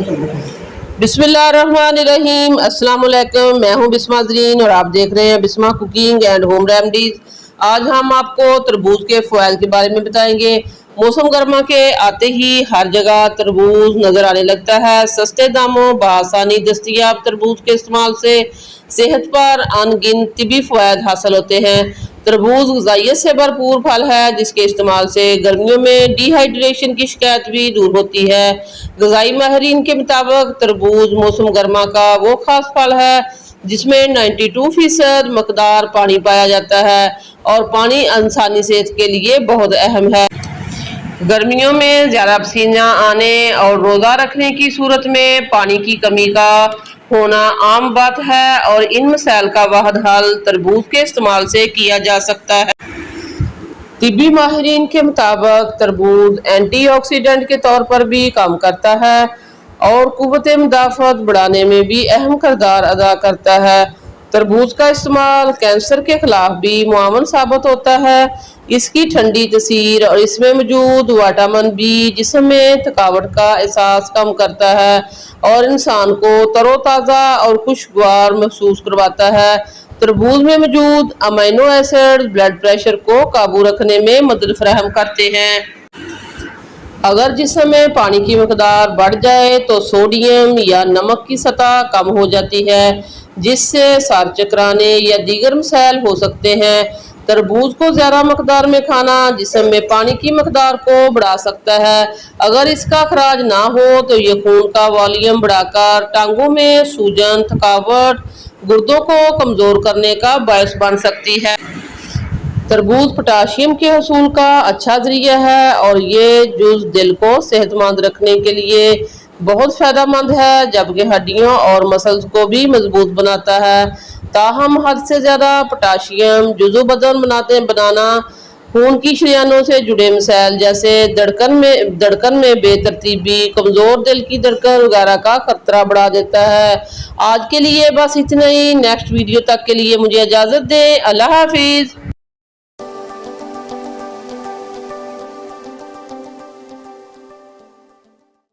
बिस्मिल्लाहिर्रहमानिर्रहीम। अस्सलाम वालेकुम। मैं हूं बिस्मा ज़रीन और आप देख रहे हैं Bisma cooking and home remedies. आज हम आपको तरबूज के फ़वाइद के बारे में बताएंगे। मौसम गर्मा के आते ही हर जगह तरबूज नज़र आने लगता है। सस्ते दामों बआसानी दस्तयाब तरबूज के इस्तेमाल से सेहत पर अनगिनत तिबी फ़वाइद हासिल होते हैं। तरबूज ग़िज़ाइयत से भरपूर फल है जिसके इस्तेमाल से गर्मियों में डिहाइड्रेशन की शिकायत भी दूर होती है। ग़िज़ाई माहिरीन के मुताबिक तरबूज मौसम गर्मा का वो खास फल है जिसमें 92% मकदार पानी पाया जाता है और पानी इंसानी सेहत के लिए बहुत अहम है। गर्मियों में ज़्यादा पसीना आने और रोज़ा रखने की सूरत में पानी की कमी का होना आम बात है और इन मसाइल का वाहिद हल तरबूज के इस्तेमाल से किया जा सकता है। तिब्बी माहिरीन के मुताबिक तरबूज एंटीऑक्सीडेंट के तौर पर भी काम करता है और कुव्वत मुदाफ़त बढ़ाने में भी अहम किरदार अदा करता है। तरबूज का इस्तेमाल कैंसर के खिलाफ भी मुआवन साबित होता है। इसकी ठंडी तसीर और इसमें मौजूद विटामिन बी जिस्म में थकावट का एहसास कम करता है और इंसान को तरोताज़ा और खुशगवार महसूस करवाता है। तरबूज में मौजूद अमीनो एसिड ब्लड प्रेशर को काबू रखने में मदद फराहम करते हैं। अगर जिस्म में पानी की मकदार बढ़ जाए तो सोडियम या नमक की सतह कम हो जाती है जिससे सर चकराने या दीगर मसाइल हो सकते हैं। तरबूज को ज़्यादा मकदार में खाना जिस्म में पानी की मकदार को बढ़ा सकता है। अगर इसका अखराज ना हो तो ये खून का वॉल्यूम बढ़ाकर टांगों में सूजन थकावट गुर्दों को कमज़ोर करने का बायस बन सकती है। तरबूज पोटाशियम के हसूल का अच्छा ज़रिया है और ये जुज़ दिल को सेहतमंद रखने के लिए बहुत फ़ायदेमंद है जबकि हड्डियों और मसल्स को भी मजबूत बनाता है। ताहम हद से ज़्यादा पोटाशियम जुज़ो बदन बनाना खून की शरियानों से जुड़े मसाइल जैसे धड़कन में बेतरतीबी कमज़ोर दिल की धड़कन वगैरह का खतरा बढ़ा देता है। आज के लिए बस इतना ही। नेक्स्ट वीडियो तक के लिए मुझे इजाज़त दें। अल्लाह हाफिज़।